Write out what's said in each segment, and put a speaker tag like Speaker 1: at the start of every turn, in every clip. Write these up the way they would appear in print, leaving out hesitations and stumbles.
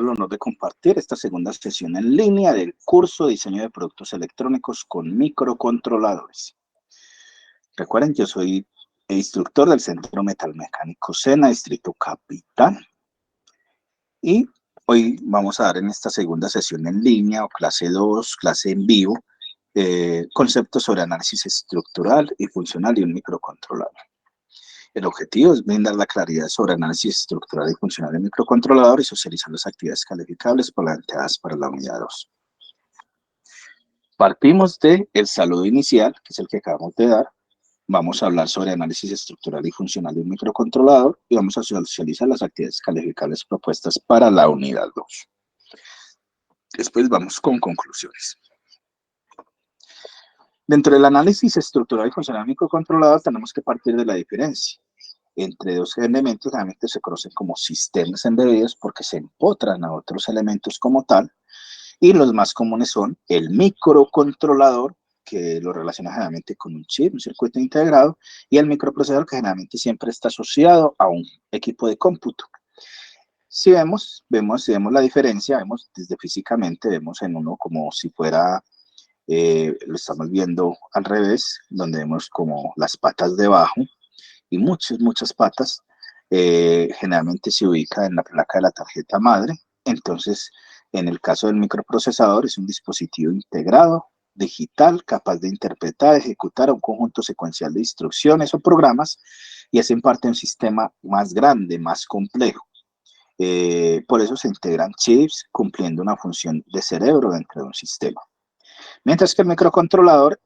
Speaker 1: el honor de compartir esta segunda sesión en línea del curso de diseño de productos electrónicos con microcontroladores. Recuerden, yo soy instructor del Centro Metalmecánico SENA, Distrito Capital. Y hoy vamos a dar en esta segunda sesión en línea o clase 2, clase en vivo, conceptos sobre análisis estructural y funcional de un microcontrolador. El objetivo es brindar la claridad sobre análisis estructural y funcional del microcontrolador y socializar las actividades calificables planteadas para la unidad 2. Partimos del saludo inicial, que es el que acabamos de dar. Vamos a hablar sobre análisis estructural y funcional de un microcontrolador y vamos a socializar las actividades calificables propuestas para la unidad 2. Después vamos con conclusiones. Dentro del análisis estructural y funcional del microcontrolador tenemos que partir de la diferencia entre dos elementos. Generalmente se conocen como sistemas embebidos porque se empotran a otros elementos como tal, y los más comunes son el microcontrolador, que lo relaciona generalmente con un chip, un circuito integrado, y el microprocesador, que generalmente siempre está asociado a un equipo de cómputo. Si vemos la diferencia, vemos desde físicamente, vemos en uno como si fuera, lo estamos viendo al revés, donde vemos como las patas debajo, y muchas patas. Generalmente se ubica en la placa de la tarjeta madre. Entonces, en el caso del microprocesador, es un dispositivo integrado, digital, capaz de interpretar, ejecutar un conjunto secuencial de instrucciones o programas y hacen parte de un sistema más grande, más complejo. Por eso se integran chips cumpliendo una función de cerebro dentro de un sistema. Mientras que el microcontrolador,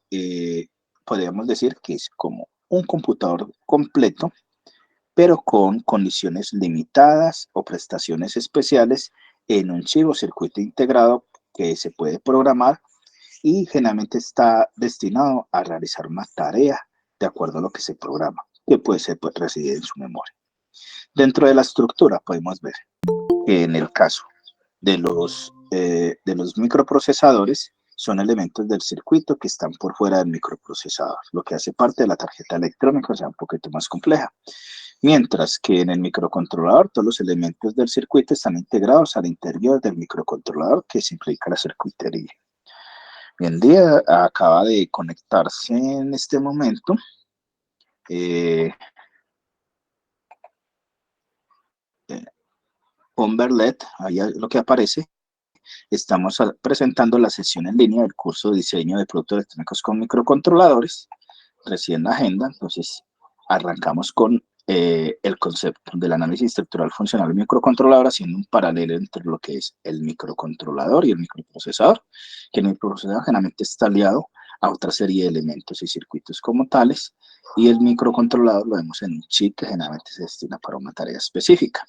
Speaker 1: podríamos decir que es como un computador completo, pero con condiciones limitadas o prestaciones especiales en un chip o circuito integrado que se puede programar y generalmente está destinado a realizar una tarea de acuerdo a lo que se programa, que puede ser residir en su memoria. Dentro de la estructura podemos ver que en el caso de los microprocesadores son elementos del circuito que están por fuera del microprocesador, lo que hace parte de la tarjeta electrónica, o sea, un poquito más compleja. Mientras que en el microcontrolador todos los elementos del circuito están integrados al interior del microcontrolador, que simplifica la circuitería. Bien, día acaba de conectarse en este momento. Converlet, ahí lo que aparece. Estamos presentando la sesión en línea del curso de diseño de productos electrónicos con microcontroladores, recién la agenda. Entonces arrancamos con el concepto del análisis estructural funcional del microcontrolador, haciendo un paralelo entre lo que es el microcontrolador y el microprocesador, que el microprocesador generalmente está aliado a otra serie de elementos y circuitos como tales, y el microcontrolador lo vemos en un chip que generalmente se destina para una tarea específica.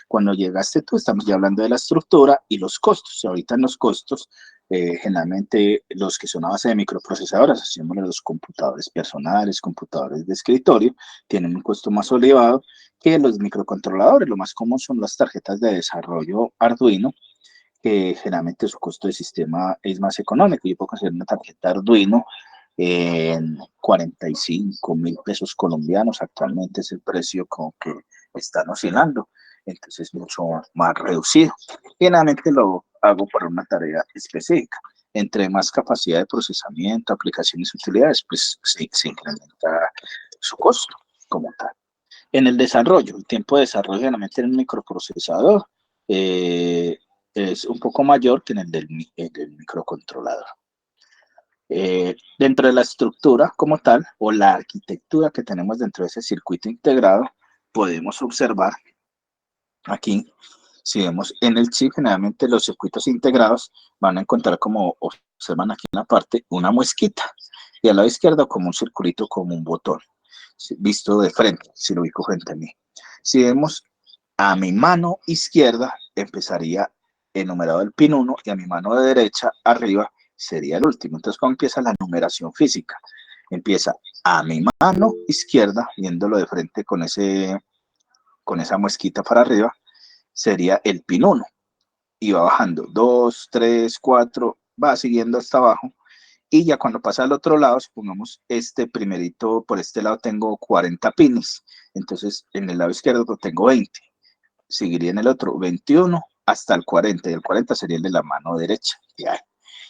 Speaker 1: Cuando llegaste tú, estamos ya hablando de la estructura y los costos. Y ahorita en los costos, generalmente los que son a base de microprocesadores, hacemos los computadores personales, computadores de escritorio, tienen un costo más elevado que los microcontroladores. Lo más común son las tarjetas de desarrollo Arduino, que generalmente su costo de sistema es más económico. Yo puedo conseguir una tarjeta Arduino en 45.000 pesos colombianos. Actualmente es el precio con que están oscilando, entonces es mucho más reducido. Generalmente lo hago para una tarea específica. Entre más capacidad de procesamiento, aplicaciones y utilidades, pues se incrementa su costo como tal. En el desarrollo, el tiempo de desarrollo generalmente en un microprocesador es un poco mayor que en el del microcontrolador. Dentro de la estructura como tal, o la arquitectura que tenemos dentro de ese circuito integrado, podemos observar aquí, si vemos en el chip, generalmente los circuitos integrados van a encontrar, como observan aquí en la parte, una muesquita, y al lado izquierdo como un circulito, como un botón, visto de frente, si lo ubico frente a mí. Si vemos a mi mano izquierda, empezaría enumerado el pin 1, y a mi mano de derecha, arriba, sería el último. Entonces, ¿cómo empieza la numeración física? Empieza a mi mano izquierda, viéndolo de frente con esa muesquita para arriba, sería el pin 1. Y va bajando 2, 3, 4, va siguiendo hasta abajo. Y ya cuando pasa al otro lado, supongamos este primerito, por este lado tengo 40 pines. Entonces, en el lado izquierdo tengo 20. Seguiría en el otro 21, hasta el 40, y el 40 sería el de la mano derecha. Ya.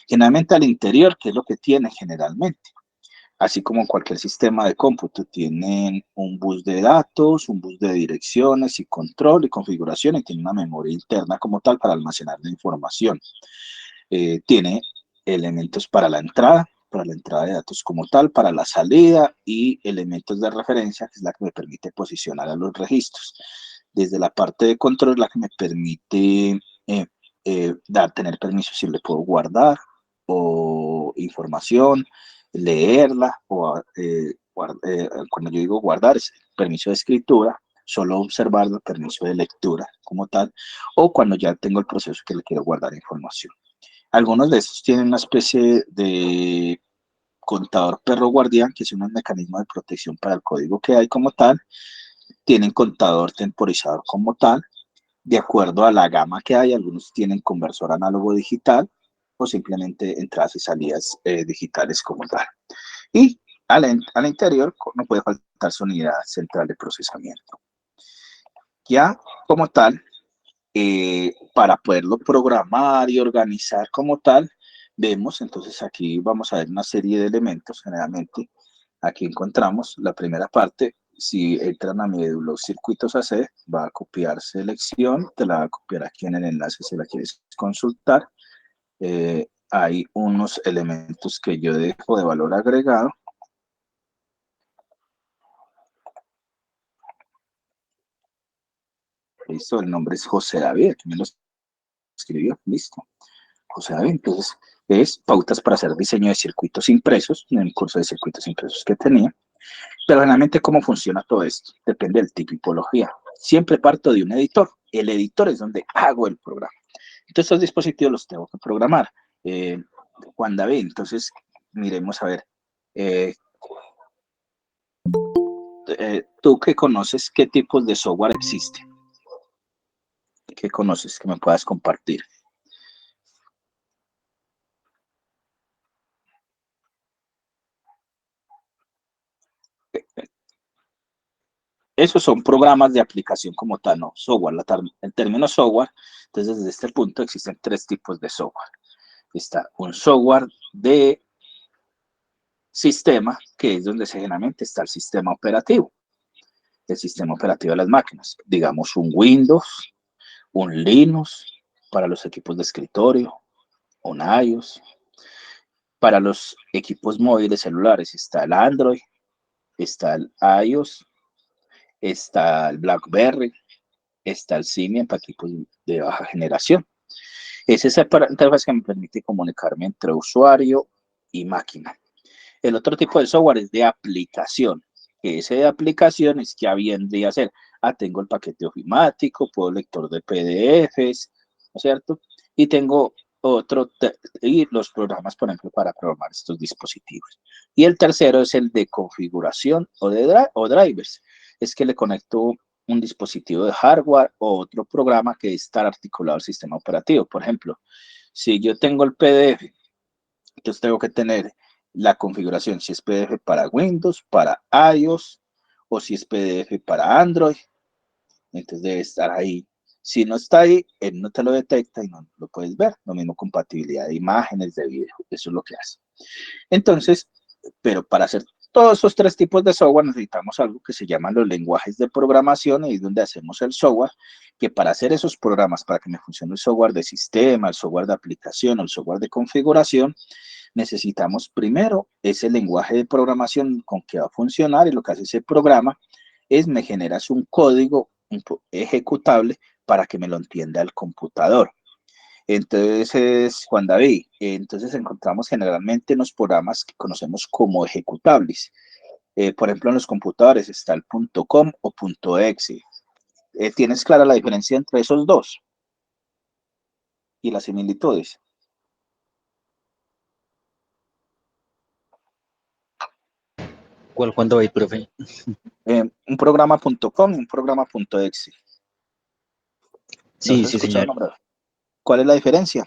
Speaker 1: Generalmente al interior, ¿qué es lo que tiene generalmente? Así como cualquier sistema de cómputo, tienen un bus de datos, un bus de direcciones y control y configuración, y tiene una memoria interna como tal para almacenar la información. Tiene elementos para la entrada de datos como tal, para la salida y elementos de referencia, que es la que me permite posicionar a los registros. Desde la parte de control, la que me permite tener permiso si le puedo guardar o información, leerla o cuando yo digo guardar es permiso de escritura, solo observar el permiso de lectura como tal, o cuando ya tengo el proceso que le quiero guardar información. Algunos de estos tienen una especie de contador perro guardián, que es un mecanismo de protección para el código que hay como tal. Tienen contador temporizador como tal, de acuerdo a la gama que hay. Algunos tienen conversor análogo digital o simplemente entradas y salidas digitales como tal. Y al interior no puede faltar su unidad central de procesamiento. Ya como tal, para poderlo programar y organizar como tal, vemos, entonces aquí vamos a ver una serie de elementos, generalmente aquí encontramos la primera parte. Si entran a mi los circuitos AC, va a copiar selección, te la va a copiar aquí en el enlace si la quieres consultar. Hay unos elementos que yo dejo de valor agregado. Listo, el nombre es José David, que me lo escribió, listo. José David, entonces es pautas para hacer diseño de circuitos impresos, en el curso de circuitos impresos que tenía. Pero generalmente, ¿cómo funciona todo esto? Depende del tipo y tipología. Siempre parto de un editor. El editor es donde hago el programa. Entonces, estos dispositivos los tengo que programar. Juan David, entonces, miremos a ver. Eh, tú que conoces, ¿qué tipos de software existen? ¿Qué conoces que me puedas compartir? Esos son programas de aplicación como tal, no software. El término software, entonces desde este punto existen tres tipos de software. Está un software de sistema, que es donde generalmente está el sistema operativo de las máquinas. Digamos un Windows, un Linux para los equipos de escritorio, un iOS. Para los equipos móviles celulares está el Android, está el iOS, está el BlackBerry, está el Symbian para equipos de baja generación. Es esa interfaz que me permite comunicarme entre usuario y máquina. El otro tipo de software es de aplicación, que ese de aplicación es que vendría a ser, tengo el paquete ofimático, puedo lector de PDFs, ¿no es cierto? Y tengo y los programas, por ejemplo, para programar estos dispositivos. Y el tercero es el de configuración o drivers, es que le conecto un dispositivo de hardware o otro programa que está articulado al sistema operativo. Por ejemplo, si yo tengo el PDF, entonces tengo que tener la configuración, si es PDF para Windows, para iOS, o si es PDF para Android. Entonces debe estar ahí. Si no está ahí, él no te lo detecta y no lo puedes ver. Lo mismo compatibilidad de imágenes, de video. Eso es lo que hace. Entonces, pero para hacer todos esos tres tipos de software necesitamos algo que se llaman los lenguajes de programación, y es donde hacemos el software, que para hacer esos programas, para que me funcione el software de sistema, el software de aplicación o el software de configuración, necesitamos primero ese lenguaje de programación con que va a funcionar, y lo que hace ese programa es me generas un código ejecutable para que me lo entienda el computador. Entonces, Juan David, entonces encontramos generalmente en los programas que conocemos como ejecutables. Por ejemplo, en los computadores está el .com o .exe. ¿Tienes clara la diferencia entre esos dos y las similitudes?
Speaker 2: ¿Cuál cuándo va, profe?
Speaker 1: Un programa .com y un programa .exe. ¿Los
Speaker 2: Sí,
Speaker 1: has
Speaker 2: sí,
Speaker 1: escuchado
Speaker 2: señor.
Speaker 1: nombrar? ¿Cuál es la diferencia?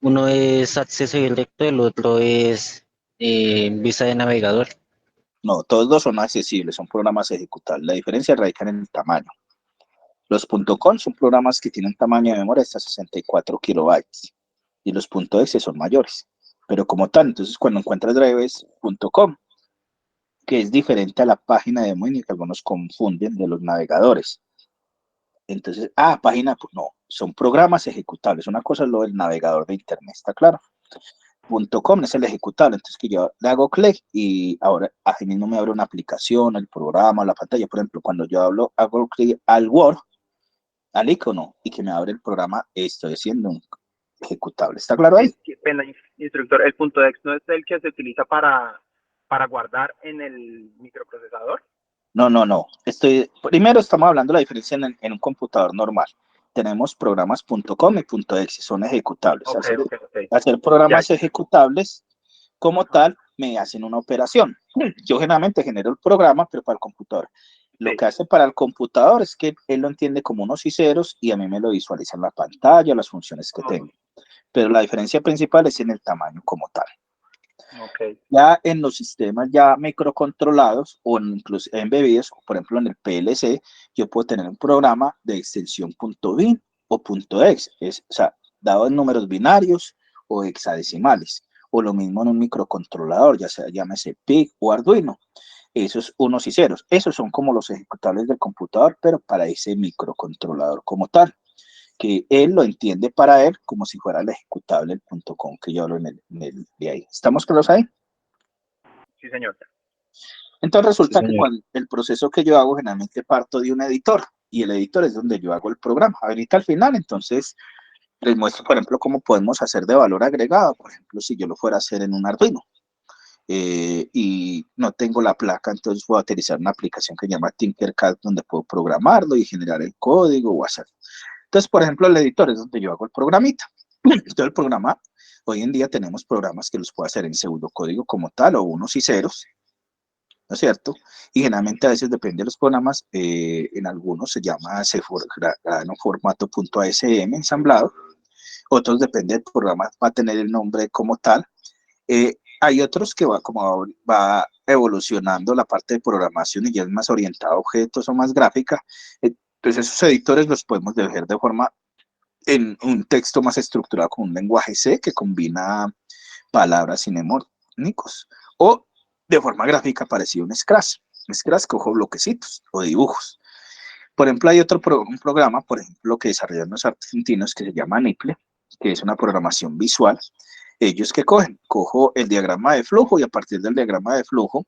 Speaker 2: Uno es acceso directo, el otro es vista de navegador.
Speaker 1: No, todos dos son accesibles, son programas ejecutables. La diferencia radica en el tamaño. Los .com son programas que tienen tamaño de memoria hasta 64 kilobytes y los .exe son mayores. Pero como tal, entonces cuando encuentras drivers .com, que es diferente a la página de Moini, que algunos confunden de los navegadores. Entonces, página, pues no, son programas ejecutables. Una cosa es lo del navegador de internet, ¿está claro? .com es el ejecutable, entonces que yo le hago clic y ahora así mismo me abre una aplicación, el programa, la pantalla. Por ejemplo, cuando yo hago clic al Word, al icono, y que me abre el programa, estoy haciendo un ejecutable. ¿Está claro ahí?
Speaker 3: Qué pena, instructor, el punto .exe no es el que se utiliza para guardar en el microprocesador.
Speaker 1: No. Primero estamos hablando de la diferencia en un computador normal. Tenemos programas .com y .exe, son ejecutables.
Speaker 3: Okay.
Speaker 1: Hacer programas ejecutables como tal me hacen una operación. Yo generalmente genero el programa, pero para el computador. Lo que hace para el computador es que él lo entiende como unos y ceros y a mí me lo visualiza en la pantalla, las funciones que tengo. Pero la diferencia principal es en el tamaño como tal.
Speaker 3: Okay.
Speaker 1: Ya en los sistemas ya microcontrolados o incluso embebidos, por ejemplo en el PLC, yo puedo tener un programa de extensión .bin o .exe, o sea, dado en números binarios o hexadecimales, o lo mismo en un microcontrolador, ya sea llámese PIC o Arduino. Esos unos y ceros, esos son como los ejecutables del computador, pero para ese microcontrolador como tal, que él lo entiende para él como si fuera el ejecutable el .com que yo hablo en el de ahí. ¿Estamos claros ahí?
Speaker 3: Sí, señor.
Speaker 1: Entonces resulta que cuando el proceso que yo hago generalmente parto de un editor y el editor es donde yo hago el programa. Ahorita al final, entonces les muestro, por ejemplo, cómo podemos hacer de valor agregado. Por ejemplo, si yo lo fuera a hacer en un Arduino y no tengo la placa, entonces voy a utilizar una aplicación que se llama Tinkercad donde puedo programarlo y generar el código o hacer. Entonces, por ejemplo, el editor es donde yo hago el programita. Entonces, el programa, hoy en día tenemos programas que los puedo hacer en pseudocódigo como tal o unos y ceros, ¿no es cierto? Y generalmente a veces depende de los programas, en algunos se llama formato .asm ensamblado, otros depende del programa, va a tener el nombre como tal. Hay otros que va evolucionando la parte de programación y ya es más orientado a objetos o más gráfica. Entonces esos editores los podemos dejar de forma en un texto más estructurado con un lenguaje C que combina palabras y mnemónicos, o de forma gráfica parecido a un Scratch. Scratch cojo bloquecitos o dibujos. Por ejemplo, hay un programa, por ejemplo, que desarrollan los argentinos que se llama Niple, que es una programación visual. Ellos que cojo el diagrama de flujo y a partir del diagrama de flujo,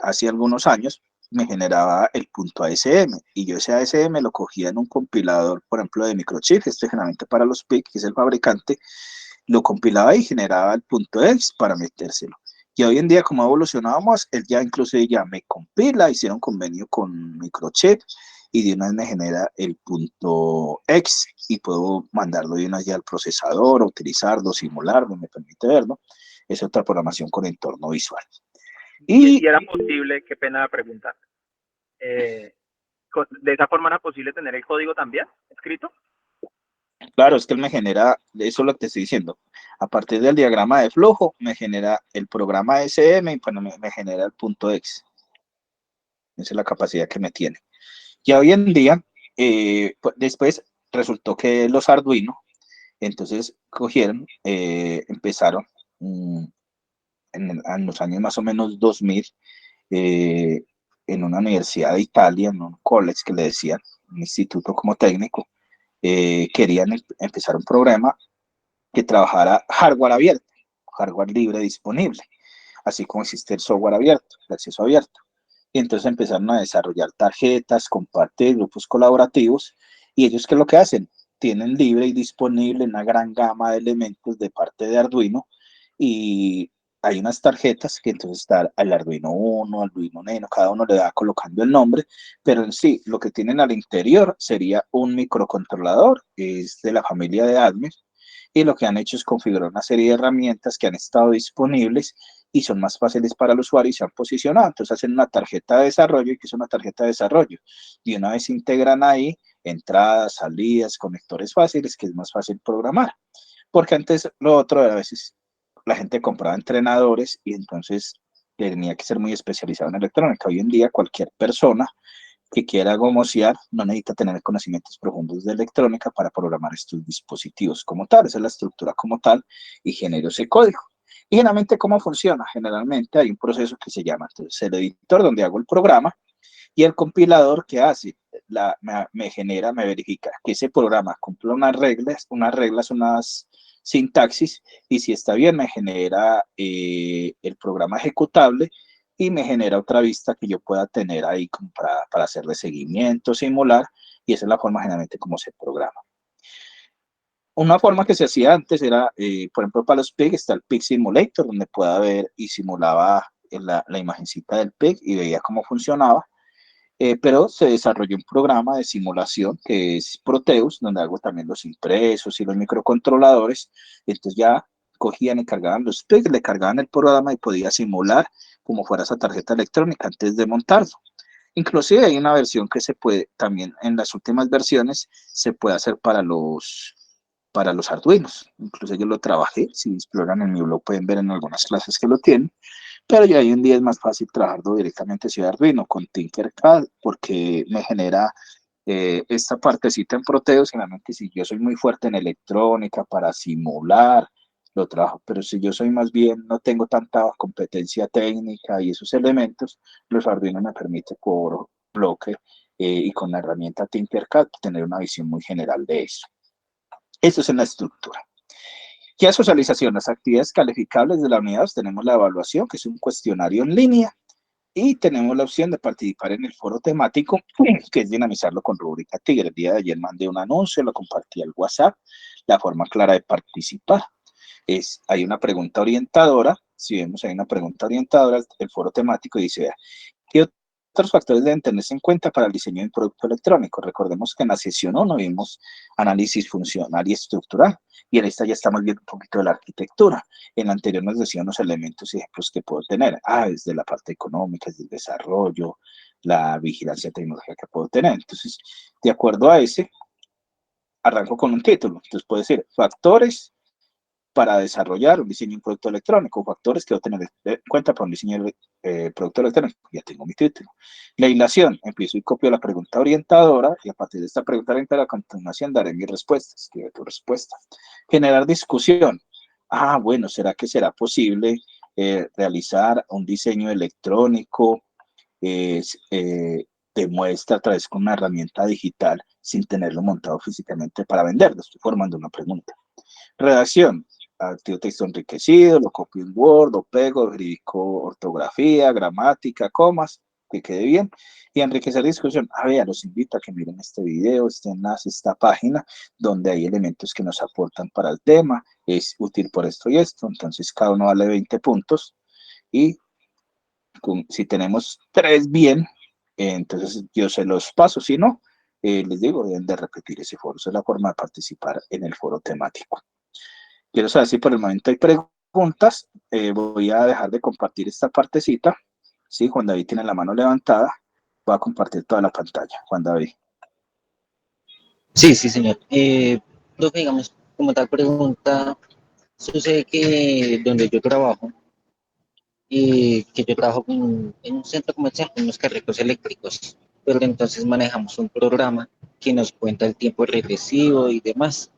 Speaker 1: hace algunos años, me generaba el punto ASM y yo ese ASM lo cogía en un compilador, por ejemplo, de microchip, generalmente para los PIC, que es el fabricante, lo compilaba y generaba el punto .exe para metérselo. Y hoy en día, como evolucionábamos, él ya incluso ya me compila, hicieron convenio con Microchip y de una vez me genera el punto .exe y puedo mandarlo de una vez ya al procesador, utilizarlo, simularlo, me permite verlo. Es otra programación con entorno visual.
Speaker 3: Y era posible, qué pena preguntar, de esa forma era posible tener el código también escrito.
Speaker 1: Claro, es que él me genera, eso es lo que te estoy diciendo. A partir del diagrama de flujo, me genera el programa SM y bueno, me genera el punto .exe. Esa es la capacidad que me tiene. Ya hoy en día, después resultó que los Arduino, entonces cogieron, empezaron en los años más o menos 2000, eh, en una universidad de Italia, en un college que le decían, un instituto como técnico, querían empezar un programa que trabajara hardware abierto, hardware libre disponible, así como existe el software abierto, el acceso abierto. Y entonces empezaron a desarrollar tarjetas, compartir grupos colaborativos, y ellos, ¿qué es lo que hacen? Tienen libre y disponible una gran gama de elementos de parte de Arduino, y hay unas tarjetas que entonces está el Arduino 1, Arduino Nano, cada uno le va colocando el nombre, pero en sí lo que tienen al interior sería un microcontrolador, es de la familia de Admir, y lo que han hecho es configurar una serie de herramientas que han estado disponibles y son más fáciles para el usuario y se han posicionado. Entonces hacen una tarjeta de desarrollo y que es una tarjeta de desarrollo. Y una vez integran ahí entradas, salidas, conectores fáciles, que es más fácil programar. Porque antes lo otro a veces la gente compraba entrenadores y entonces tenía que ser muy especializado en electrónica. Hoy en día cualquier persona que quiera gomosear no necesita tener conocimientos profundos de electrónica para programar estos dispositivos como tal. Esa es la estructura como tal y genero ese código. Y generalmente, ¿cómo funciona? Generalmente hay un proceso que se llama entonces el editor, donde hago el programa, y el compilador que hace, me genera, me verifica que ese programa cumple unas sintaxis, y si está bien me genera el programa ejecutable y me genera otra vista que yo pueda tener ahí como para hacerle seguimiento, simular, y esa es la forma generalmente como se programa. Una forma que se hacía antes era, por ejemplo, para los PIG está el PIG Simulator, donde pueda ver y simulaba la imagencita del PIG y veía cómo funcionaba. Pero se desarrolló un programa de simulación que es Proteus, donde hago también los impresos y los microcontroladores. Entonces ya cogían y cargaban los PIG, le cargaban el programa y podía simular como fuera esa tarjeta electrónica antes de montarlo. Inclusive hay una versión que se puede, también en las últimas versiones, se puede hacer para los Arduinos. Incluso yo lo trabajé, si exploran en mi blog pueden ver en algunas clases que lo tienen. Pero ya hoy en día es más fácil trabajarlo directamente si Arduino con Tinkercad, porque me genera esta partecita en Proteus. Generalmente si yo soy muy fuerte en electrónica para simular, lo trabajo, pero si yo soy más bien, no tengo tanta competencia técnica y esos elementos, los Arduino me permite por bloque y con la herramienta Tinkercad tener una visión muy general de eso. Eso es en la estructura. Ya socialización, las actividades calificables de la unidad, tenemos la evaluación, que es un cuestionario en línea, y tenemos la opción de participar en el foro temático, que es dinamizarlo con rúbrica Tigre. El día de ayer mandé un anuncio, lo compartí al WhatsApp, la forma clara de participar. Hay una pregunta orientadora, si vemos hay una pregunta orientadora, el foro temático dice, ¿qué otros factores deben tenerse en cuenta para el diseño de un producto electrónico? Recordemos que en la sesión 1 vimos análisis funcional y estructural, y en esta ya estamos viendo un poquito de la arquitectura. En la anterior nos decían los elementos y ejemplos que puedo tener. Desde la parte económica, desde el desarrollo, la vigilancia tecnológica que puedo tener. Entonces, de acuerdo a ese, arranco con un título. Entonces, puede decir factores para desarrollar un diseño de un producto electrónico, factores que debo tener en cuenta para un diseño de producto electrónico. Ya tengo mi título. La hilación, empiezo y copio la pregunta orientadora, y a partir de esta pregunta orientadora, a continuación daré mi respuesta. Escribe tu respuesta. Generar discusión. Bueno, ¿será que será posible realizar un diseño electrónico de muestra a través de una herramienta digital sin tenerlo montado físicamente para venderlo? Estoy formando una pregunta. Redacción, activo texto enriquecido, lo copio en Word, lo pego, verifico ortografía, gramática, comas, que quede bien, y enriquecer discusión. Los invito a que miren este video, este enlace, esta página, donde hay elementos que nos aportan para el tema, es útil por esto y esto, entonces cada uno vale 20 puntos, y si tenemos 3 bien, entonces yo se los paso, si no, les digo, deben de repetir ese foro. Esa es la forma de participar en el foro temático. Quiero saber si por el momento hay preguntas. Voy a dejar de compartir esta partecita. Sí, Juan David tiene la mano levantada. Voy a compartir toda la pantalla. Juan David.
Speaker 2: Sí, sí, señor. Profe, digamos, como tal pregunta, sucede que donde yo trabajo, que yo trabajo en un centro comercial con unos carritos eléctricos, pero entonces manejamos un programa que nos cuenta el tiempo regresivo y demás.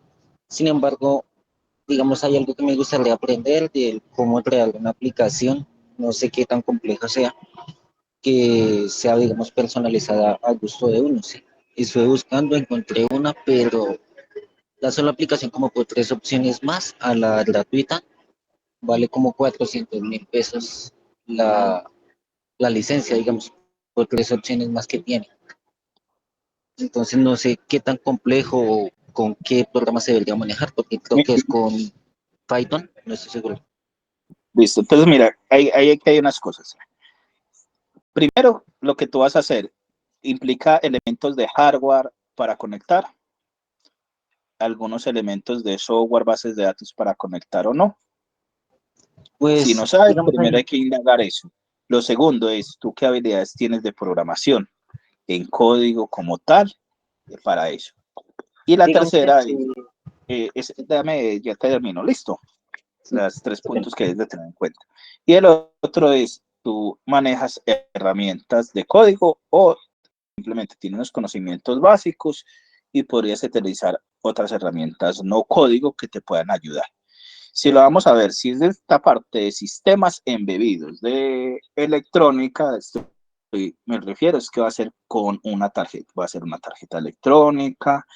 Speaker 2: Sin embargo, digamos, hay algo que me gustaría aprender de cómo crear una aplicación, no sé qué tan compleja sea, que sea, digamos, personalizada al gusto de uno, ¿sí? Estuve buscando, encontré una, pero la sola aplicación como por 3 opciones más a la gratuita, vale como 400.000 pesos la, la licencia, digamos, por 3 opciones más que tiene. Entonces no sé qué tan complejo o con qué programa se debería manejar, porque creo que es con Python, no estoy seguro.
Speaker 1: Listo. Entonces, mira, hay unas cosas. Primero, lo que tú vas a hacer implica elementos de hardware para conectar, algunos elementos de software, bases de datos para conectar o no. Si no
Speaker 2: Pues,
Speaker 1: sabes,
Speaker 2: digamos
Speaker 1: primero
Speaker 2: ahí,
Speaker 1: hay que indagar eso. Lo segundo es, ¿tú qué habilidades tienes de programación en código como tal para eso? Y la
Speaker 2: digamos que
Speaker 1: tercera
Speaker 2: sí,
Speaker 1: ya termino, listo. Las 3 puntos que debes de tener en cuenta. Y el otro es, tú manejas herramientas de código o simplemente tiene unos conocimientos básicos y podrías utilizar otras herramientas no código que te puedan ayudar. Si lo vamos a ver, si es de esta parte de sistemas embebidos de electrónica, esto me refiero es que va a ser con una tarjeta, va a ser una tarjeta electrónica,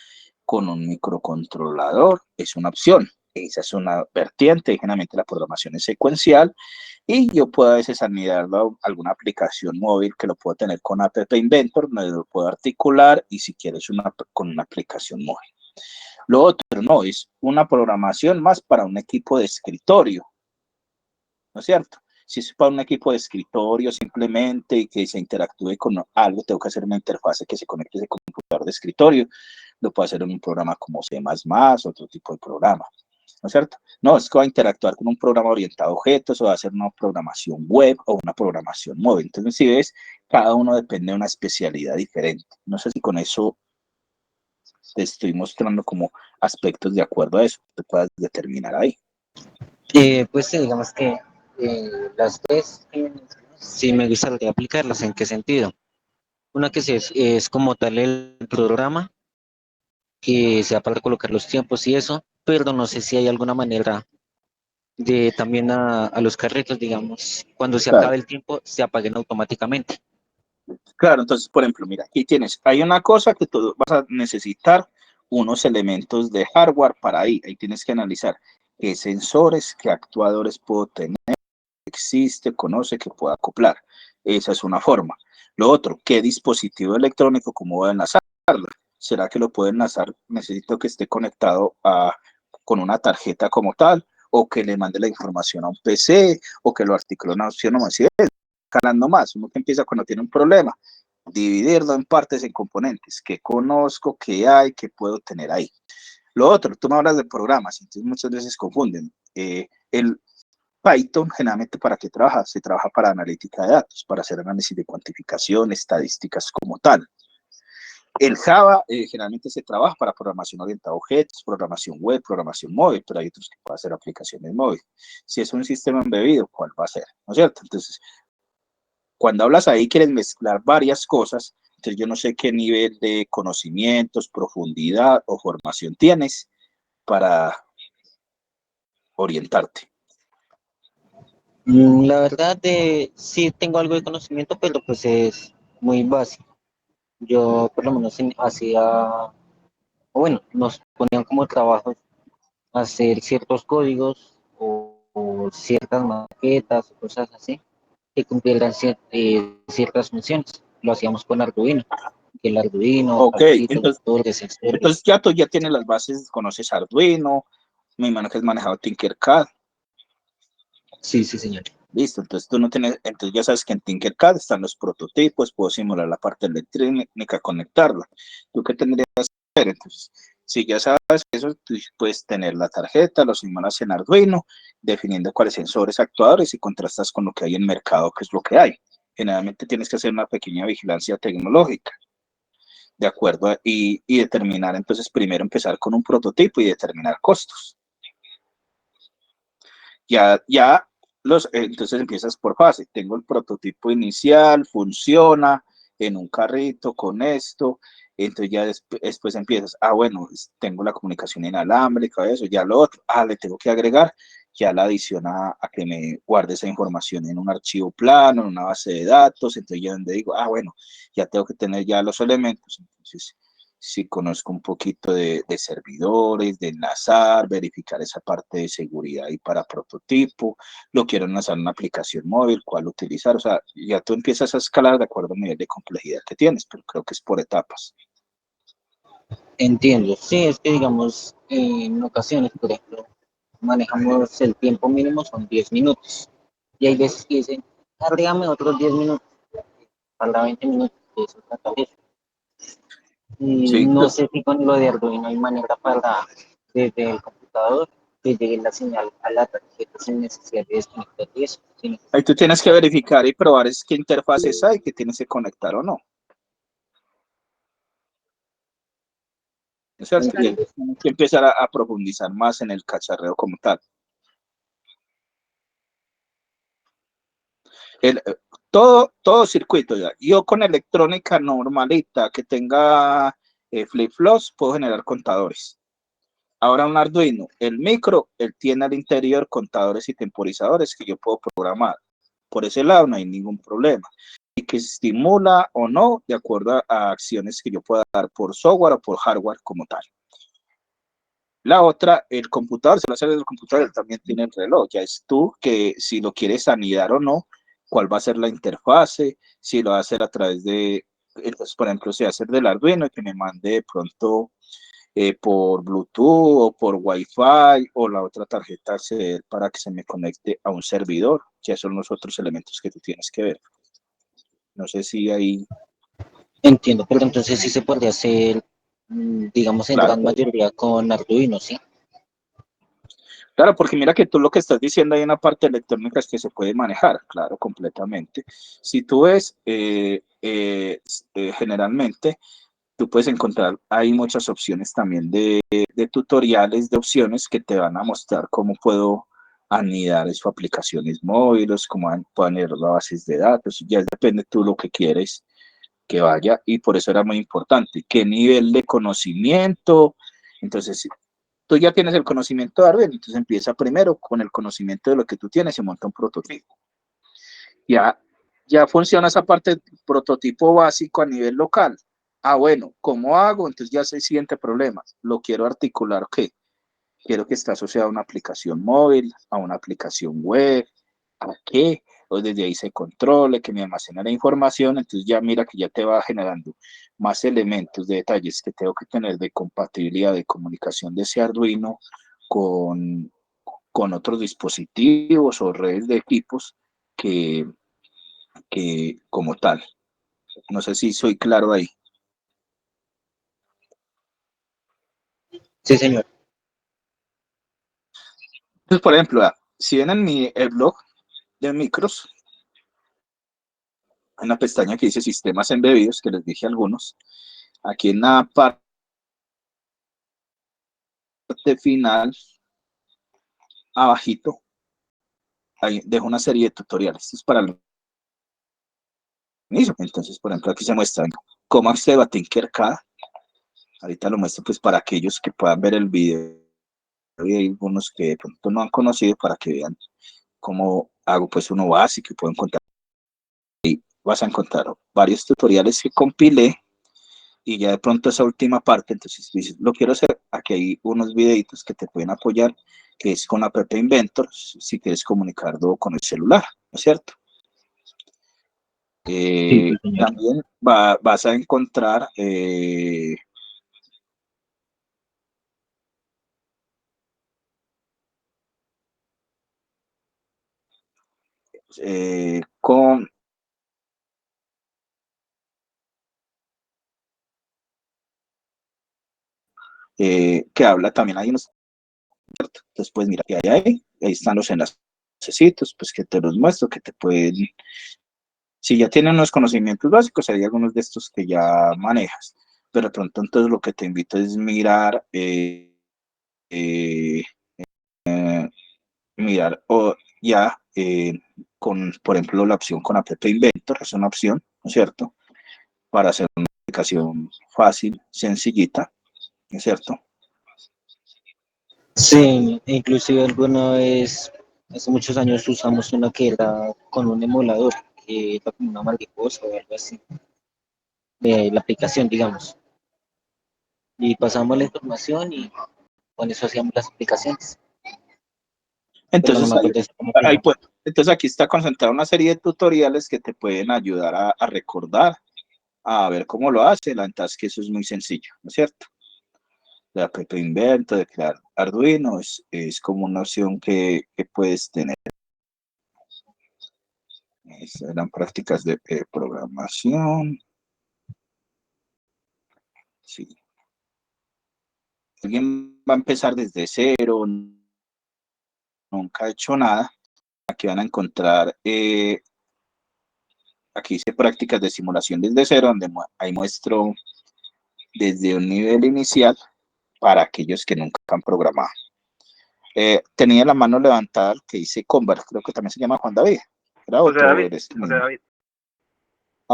Speaker 1: con un microcontrolador, es una opción. Esa es una vertiente, generalmente la programación es secuencial y yo puedo a veces anidarlo a alguna aplicación móvil que lo puedo tener con App Inventor, me lo puedo articular y si quieres con una aplicación móvil. Lo otro no, es una programación más para un equipo de escritorio, ¿no es cierto? Si es para un equipo de escritorio simplemente y que se interactúe con algo, tengo que hacer una interfase que se conecte a ese computador de escritorio, lo puedo hacer en un programa como C++, otro tipo de programa, ¿no es cierto? No, es que va a interactuar con un programa orientado a objetos o va a hacer una programación web o una programación móvil. Entonces, si ves, cada uno depende de una especialidad diferente. No sé si con eso te estoy mostrando como aspectos de acuerdo a eso, te puedas determinar ahí.
Speaker 2: Pues sí, digamos que las tres sí me gustaría aplicarlas. ¿En qué sentido? Una que sí es como tal el programa, que sea para colocar los tiempos y eso, pero no sé si hay alguna manera de también a los carritos, digamos, cuando se
Speaker 1: Claro,
Speaker 2: acabe el tiempo, se apaguen automáticamente.
Speaker 1: claro, entonces, por ejemplo, mira, aquí tienes, hay una cosa que tú vas a necesitar unos elementos de hardware para ahí tienes que analizar qué sensores, qué actuadores puedo tener, existe, conoce, que pueda acoplar. Esa es una forma. Lo otro, ¿qué dispositivo electrónico, cómo voy a enlazarlo? ¿Será que lo puedo enlazar? Necesito que esté conectado con una tarjeta como tal, o que le mande la información a un PC, o que lo articule una opción o así es. Calando más, uno que empieza cuando tiene un problema, dividirlo en partes, en componentes, que conozco, que hay, que puedo tener ahí. Lo otro, tú me hablas de programas, entonces muchas veces confunden. El Python, generalmente, ¿para qué trabaja? Se trabaja para analítica de datos, para hacer análisis de cuantificación, estadísticas como tal. El Java generalmente se trabaja para programación orientada a objetos, programación web, programación móvil, pero hay otros que pueden hacer aplicaciones móviles. Si es un sistema embebido, ¿cuál va a ser? ¿No es cierto? Entonces, cuando hablas ahí, quieres mezclar varias cosas, entonces yo no sé qué nivel de conocimientos, profundidad o formación tienes para orientarte.
Speaker 2: La verdad, sí tengo algo de conocimiento, pero pues es muy básico. Yo por lo menos hacía, o bueno, nos ponían como trabajo hacer ciertos códigos o ciertas maquetas o cosas así que cumplieran ciertas funciones. Lo hacíamos con Arduino, que el Arduino,
Speaker 1: Ok,
Speaker 2: cartitos, lectores, sensores.
Speaker 1: entonces ya tú ya tienes las bases, conoces Arduino, me imagino que has manejado Tinkercad.
Speaker 2: Sí, sí, señor.
Speaker 1: Listo, entonces tú no tienes, entonces ya sabes que en Tinkercad están los prototipos, puedo simular la parte electrónica, conectarla. ¿Tú qué tendrías que hacer? Entonces, si ya sabes eso, tú puedes tener la tarjeta, lo simulas en Arduino, definiendo cuáles sensores, actuadores y contrastas con lo que hay en el mercado, que es lo que hay. Generalmente tienes que hacer una pequeña vigilancia tecnológica, ¿de acuerdo? Y determinar, entonces primero empezar con un prototipo y determinar costos. Ya entonces empiezas por fase. Tengo el prototipo inicial, funciona en un carrito con esto. Entonces ya después empiezas, bueno, tengo la comunicación inalámbrica, eso, ya lo otro, le tengo que agregar ya la adición a que me guarde esa información en un archivo plano, en una base de datos, entonces ya donde digo, bueno, ya tengo que tener ya los elementos, entonces sí conozco un poquito de servidores, de enlazar, verificar esa parte de seguridad y para prototipo, lo quiero enlazar en una aplicación móvil, cuál utilizar, o sea, ya tú empiezas a escalar de acuerdo al nivel de complejidad que tienes, pero creo que es por etapas.
Speaker 2: Entiendo. Sí, es que digamos, en ocasiones, por ejemplo, manejamos el tiempo mínimo son 10 minutos. Y hay veces que dicen, agrégame otros 10 minutos, para 20 minutos, y eso trata de eso. Y
Speaker 1: Sí,
Speaker 2: no sé si con lo de Arduino hay manera para, desde el computador, que llegue la señal a la tarjeta sin necesidad de desconectar y eso.
Speaker 1: ahí tú tienes que verificar y probar es qué interfaces hay que tienes que conectar o no. O sea, tienes
Speaker 2: Entiendo.
Speaker 1: que empezar a profundizar más en el cacharreo como tal. El, todo circuito ya. Yo con electrónica normalita que tenga flip-flops puedo generar contadores. Ahora un Arduino, el micro, él tiene al interior contadores y temporizadores que yo puedo programar. Por ese lado no hay ningún problema. Y que estimula o no de acuerdo a acciones que yo pueda dar por software o por hardware como tal. La otra, el computador, si lo hace el computador, él también tiene el reloj. Ya es tú que si lo quieres anidar o no, cuál va a ser la interfase, si lo va a hacer a través de, pues, por ejemplo, si va a ser del Arduino, que me mande de pronto por Bluetooth o por Wi-Fi o la otra tarjeta acceder para que se me conecte a un servidor, que son los otros elementos que tú tienes que ver. No sé si ahí...
Speaker 2: Entiendo, pero entonces sí se podría hacer, digamos, en
Speaker 1: Claro,
Speaker 2: gran mayoría con Arduino, ¿sí?
Speaker 1: claro, porque mira que tú lo que estás diciendo hay una parte electrónica que se puede manejar, claro, completamente. Si tú ves, generalmente, tú puedes encontrar, hay muchas opciones también de tutoriales, de opciones que te van a mostrar cómo puedo anidar sus aplicaciones móviles, cómo puedo anidar las bases de datos, ya depende tú lo que quieres que vaya, y por eso era muy importante, qué nivel de conocimiento. Entonces, si tú ya tienes el conocimiento de Arduino, entonces empieza primero con el conocimiento de lo que tú tienes y monta un prototipo. Ya, ya funciona esa parte del prototipo básico a nivel local. Ah, bueno, ¿cómo hago? Entonces ya es el siguiente problema. Lo quiero articular, ¿qué? Quiero que esté asociado a una aplicación móvil, a una aplicación web, ¿a qué? O desde ahí se controle, que me almacena la información, entonces ya mira que ya te va generando más elementos de detalles que tengo que tener de compatibilidad de comunicación de ese Arduino con, con otros dispositivos o redes de equipos que, que como tal. No sé si soy claro ahí.
Speaker 2: Sí, señor.
Speaker 1: Entonces, por ejemplo, si ven en el blog de micros, hay una pestaña que dice sistemas embebidos, que les dije algunos. Aquí en la parte final, abajito, ahí dejo una serie de tutoriales. Esto es para el inicio. Entonces, por ejemplo, aquí se muestra cómo acceder a Tinkercad. Ahorita lo muestro pues para aquellos que puedan ver el video y hay algunos que de pronto no han conocido para que vean cómo hago pues uno básico y puedo encontrar. Vas a encontrar varios tutoriales que compilé y ya de pronto esa última parte, entonces dices, lo quiero hacer, aquí hay unos videitos que te pueden apoyar, que es con App Inventor, si quieres comunicarlo con el celular, ¿no es cierto?
Speaker 2: Sí, sí, señor.
Speaker 1: También vas a encontrar con que habla también, hay unos, ¿cierto? Entonces, pues mira, que hay ahí están los enlaces, pues que te los muestro, que te pueden, si ya tienen unos conocimientos básicos, hay algunos de estos que ya manejas, pero de pronto entonces lo que te invito es mirar, eh, mirar o ya con, por ejemplo, la opción con App Inventor, es una opción, ¿no es cierto? Para hacer una aplicación fácil, sencillita, ¿no es cierto?
Speaker 2: Sí, inclusive alguna vez, hace muchos años usamos una que era con un emulador, que era como una mariposa o algo así, de la aplicación, digamos. Y pasamos la información y con eso hacíamos las aplicaciones, pero no
Speaker 1: Entonces,
Speaker 2: me acuerdo de cómo se llama.
Speaker 1: entonces aquí está concentrada una serie de tutoriales que te pueden ayudar a recordar, a ver cómo lo hace. La ventaja es que eso es muy sencillo, ¿no es cierto? De App Inventor, de crear Arduino, es como una opción que puedes tener. Eran prácticas de programación. Sí. Alguien va a empezar desde cero, nunca ha hecho nada. Aquí van a encontrar, aquí dice prácticas de simulación desde cero, donde ahí muestro desde un nivel inicial para aquellos que nunca han programado. Tenía la mano levantada el que dice Convert, creo que también se llama Juan David. ¿Era
Speaker 3: José
Speaker 1: otro?
Speaker 3: David,
Speaker 1: Eres tú
Speaker 3: José
Speaker 1: mismo.
Speaker 3: David.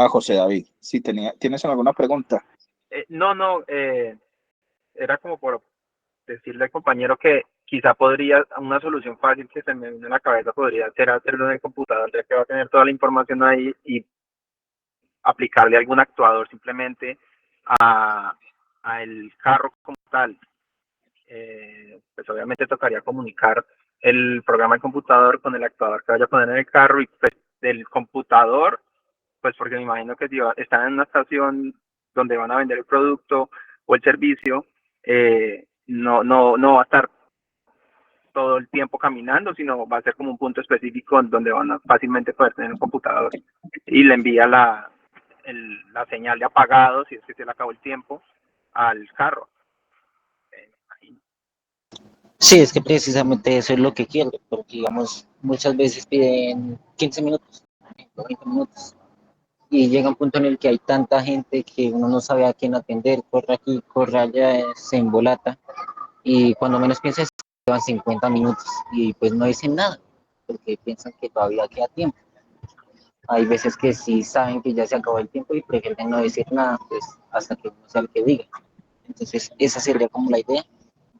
Speaker 1: José David, si ¿tienes alguna pregunta?
Speaker 3: No, era como por decirle al compañero que quizá podría, una solución fácil que se me viene a la cabeza podría ser hacerlo en el computador, ya que va a tener toda la información ahí y aplicarle algún actuador simplemente a el carro como tal. Pues obviamente tocaría comunicar el programa del computador con el actuador que vaya a poner en el carro y pues del computador, pues porque me imagino que si están en una estación donde van a vender el producto o el servicio, no va a estar todo el tiempo caminando, sino va a ser como un punto específico donde van a fácilmente poder tener un computador y le envía la señal de apagado, si es que se le acabó el tiempo, al carro.
Speaker 2: Sí, es que precisamente eso es lo que quiero, porque digamos, muchas veces piden 15 minutos, 20 minutos, y llega un punto en el que hay tanta gente que uno no sabe a quién atender, corre aquí, corre allá, se embolata, y cuando menos piensas, llevan 50 minutos, y pues no dicen nada, porque piensan que todavía queda tiempo. Hay veces que sí saben que ya se acabó el tiempo y prefieren no decir nada, pues hasta que uno sea el que diga. Entonces, esa sería como la idea,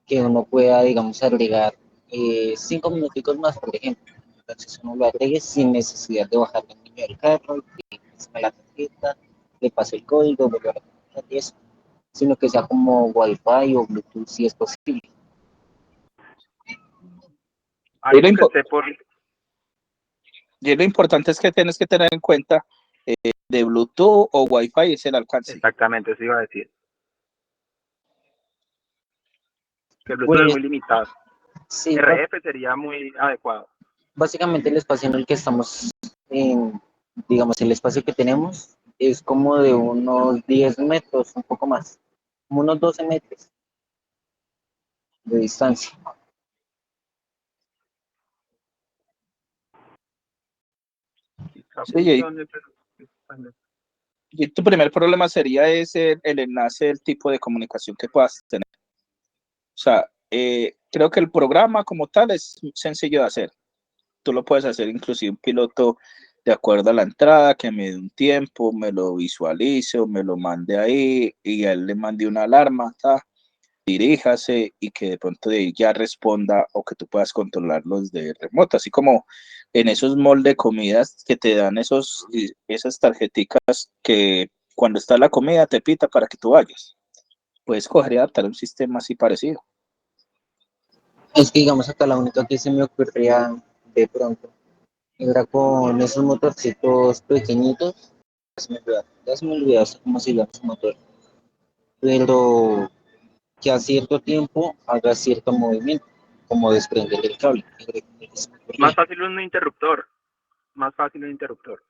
Speaker 2: que uno pueda, digamos, agregar 5 minuticos más, por ejemplo. Entonces uno lo agregue sin necesidad de bajar el niño del carro, que me la tarjeta, le pase el código, vuelve a la tarjeta y eso, sino que sea como Wi-Fi o Bluetooth si es posible.
Speaker 1: Y lo,
Speaker 3: Algo que
Speaker 1: impo-
Speaker 3: esté por...
Speaker 1: y lo importante es que tienes que tener en cuenta de Bluetooth o Wi-Fi es el alcance.
Speaker 3: Exactamente, eso iba a decir. Que el Bluetooth es
Speaker 2: Pues
Speaker 3: muy limitado.
Speaker 2: sí,
Speaker 3: RF sería muy adecuado.
Speaker 2: básicamente el espacio en el que estamos, digamos, el espacio que tenemos es como de unos 10 metros, un poco más, como unos 12 metros de distancia.
Speaker 3: Quizá
Speaker 1: Sí,
Speaker 3: funcione, pero...
Speaker 1: y tu primer problema sería ese, el enlace del tipo de comunicación que puedas tener. O sea, creo que el programa como tal es sencillo de hacer. Tú lo puedes hacer inclusive un piloto de acuerdo a la entrada, que me dé un tiempo, me lo visualice o me lo mande ahí y a él le mande una alarma, diríjase y que de pronto de ahí ya responda o que tú puedas controlarlos de remoto, así como en esos moldes de comidas que te dan esas tarjeticas que cuando está la comida te pita para que tú vayas. Puedes coger y adaptar un sistema así parecido.
Speaker 2: Es que digamos acá la única que se me ocurría de pronto era con esos motorcitos pequeñitos, ya se me olvidó hasta cómo se llama ese motor, pero que a cierto tiempo haga cierto movimiento, como desprender el cable.
Speaker 3: Más fácil un interruptor. Más fácil un interruptor.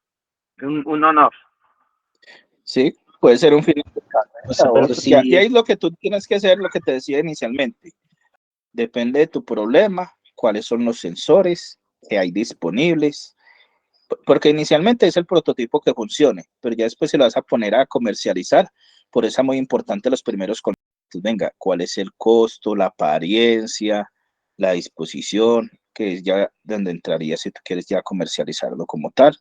Speaker 3: Un on-off.
Speaker 1: Sí, puede ser un fin
Speaker 2: O sea, pero
Speaker 1: ya,
Speaker 2: sí,
Speaker 1: de ahí lo que tú tienes que hacer, lo que te decía inicialmente, depende de tu problema, cuáles son los sensores que hay disponibles, porque inicialmente es el prototipo que funcione, pero ya después se lo vas a poner a comercializar, por eso es muy importante los primeros contactos. Venga, cuál es el costo, la apariencia, la disposición, que es ya donde entraría si tú quieres ya comercializarlo como tal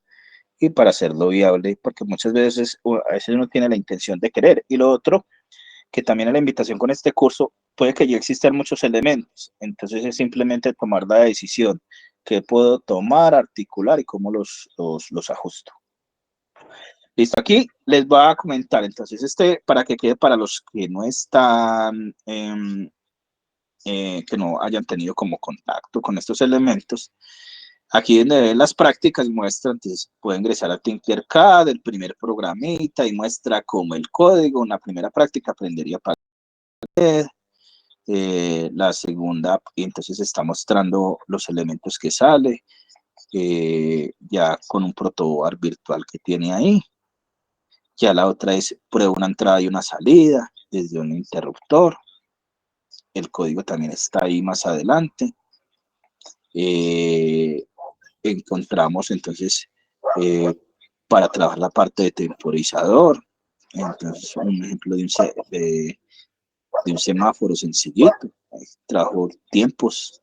Speaker 1: y para hacerlo viable, porque muchas veces a veces uno tiene la intención de querer. Y lo otro, que también en la invitación con este curso puede que ya existan muchos elementos, entonces es simplemente tomar la decisión que puedo tomar, articular y cómo los ajusto. Listo, aquí les voy a comentar, entonces para que quede para los que no están, que no hayan tenido como contacto con estos elementos, aquí donde ven las prácticas muestra, entonces puede ingresar a Tinkercad, el primer programita y muestra como el código, una primera práctica aprendería para la segunda, entonces está mostrando los elementos que sale, ya con un protoboard virtual que tiene ahí. Ya la otra es prueba una entrada y una salida desde un interruptor. El código también está ahí más adelante. Encontramos entonces para trabajar la parte de temporizador. Entonces, un ejemplo de un semáforo sencillito. Trabajo tiempos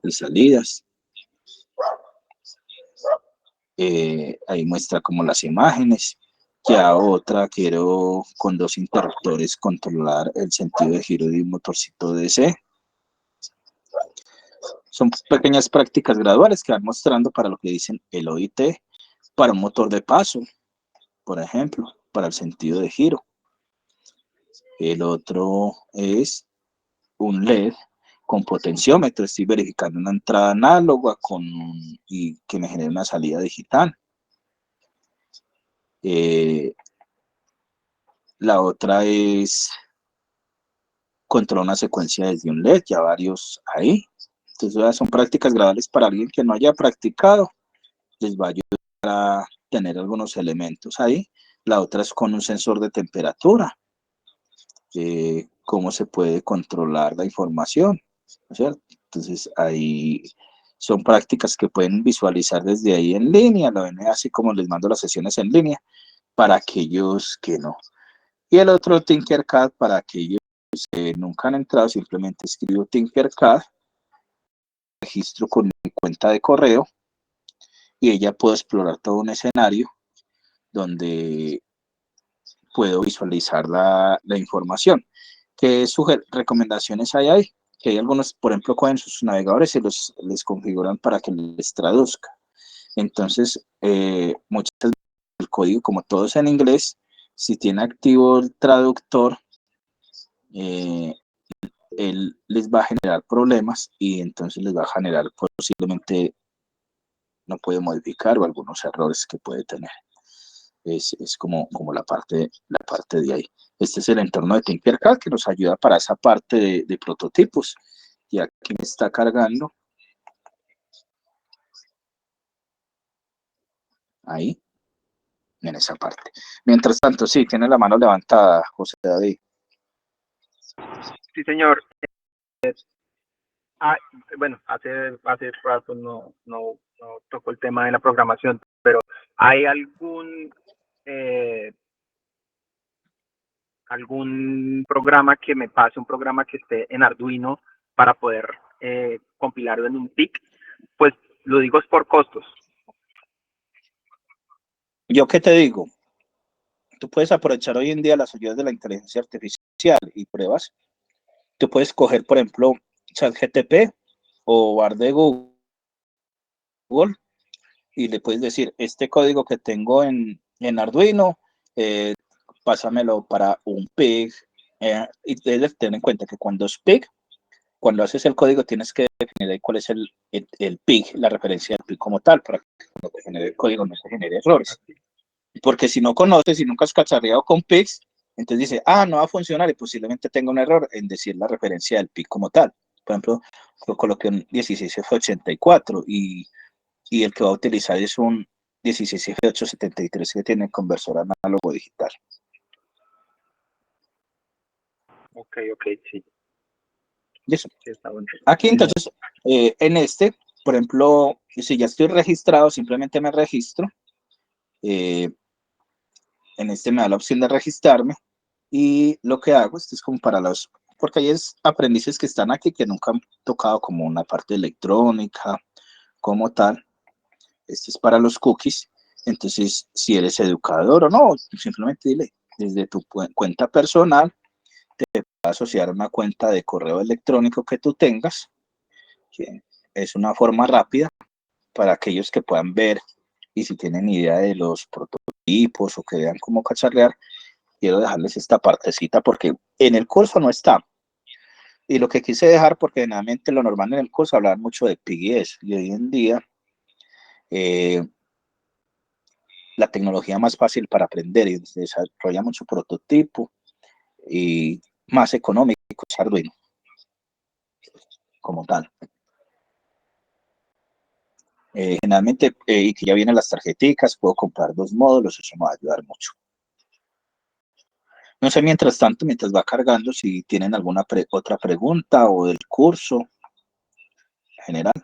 Speaker 1: de salidas. Ahí muestra como las imágenes. Ya otra, quiero con dos interruptores controlar el sentido de giro de un motorcito DC. Son pequeñas prácticas graduales que van mostrando para lo que dicen el OIT, para un motor de paso, por ejemplo, para el sentido de giro. El otro es un LED con potenciómetro. Estoy verificando una entrada análoga y que me genere una salida digital. La otra es controlar una secuencia desde un LED, ya varios ahí. Entonces son prácticas graduales para alguien que no haya practicado, les va a ayudar a tener algunos elementos ahí. La otra es con un sensor de temperatura, cómo se puede controlar la información, ¿no es cierto? Entonces ahí son prácticas que pueden visualizar desde ahí en línea, lo ven así como les mando las sesiones en línea, para aquellos que no. Y el otro Tinkercad para aquellos que nunca han entrado, simplemente escribo Tinkercad, registro con mi cuenta de correo y ella puedo explorar todo un escenario donde puedo visualizar la información. ¿Qué recomendaciones hay ahí? Que hay algunos, por ejemplo, cogen sus navegadores y les configuran para que les traduzca. Entonces, muchas veces el código, como todo es en inglés, si tiene activo el traductor, él les va a generar problemas y entonces les va a generar posiblemente no puede modificar o algunos errores que puede tener. Es como la parte de ahí. Este es el entorno de Tinkercad que nos ayuda para esa parte de prototipos. Y aquí me está cargando. Ahí, en esa parte. Mientras tanto, sí, tiene la mano levantada, José David.
Speaker 3: Sí, señor. Bueno, hace rato no tocó el tema de la programación, pero ¿hay algún programa que me pase, un programa que esté en Arduino para poder compilarlo en un PIC? Pues lo digo es por costos.
Speaker 1: ¿Yo qué te digo? Tú puedes aprovechar hoy en día las ayudas de la inteligencia artificial y pruebas. Tú puedes coger, por ejemplo, ChatGPT o Bar de Google y le puedes decir, este código que tengo en Arduino, pásamelo para un PIC. Y debes tener en cuenta que cuando es PIC, cuando haces el código tienes que definir ahí cuál es el PIC, la referencia del PIC como tal, para que cuando te genere el código no te genere errores. Porque si no conoces y nunca has cacharreado con PICs, entonces dice, no va a funcionar y posiblemente tenga un error en decir la referencia del PIC como tal. Por ejemplo, yo coloqué un 16F84 y el que va a utilizar es un 16F873 que tiene conversor análogo digital.
Speaker 3: Ok, sí.
Speaker 1: Y eso.
Speaker 3: Sí, está bueno.
Speaker 1: Aquí entonces, en por ejemplo, si ya estoy registrado, simplemente me registro. En me da la opción de registrarme y lo que hago, esto es como para porque hay aprendices que están aquí que nunca han tocado como una parte electrónica, como tal. Este es para los cookies. Entonces, si eres educador o no, simplemente dile, desde tu cuenta personal, te va a asociar una cuenta de correo electrónico que tú tengas, que es una forma rápida para aquellos que puedan ver y si tienen idea de los prototipos o que vean cómo cacharrear, quiero dejarles esta partecita porque en el curso no está. Y lo que quise dejar, porque generalmente lo normal en el curso hablar mucho de PIGs y hoy en día la tecnología más fácil para aprender y se desarrolla mucho prototipo y más económico es Arduino como tal. Generalmente, y que ya vienen las tarjeticas, puedo comprar 2 módulos, eso me va a ayudar mucho. No sé, mientras tanto, mientras va cargando, si tienen alguna otra pregunta o del curso general.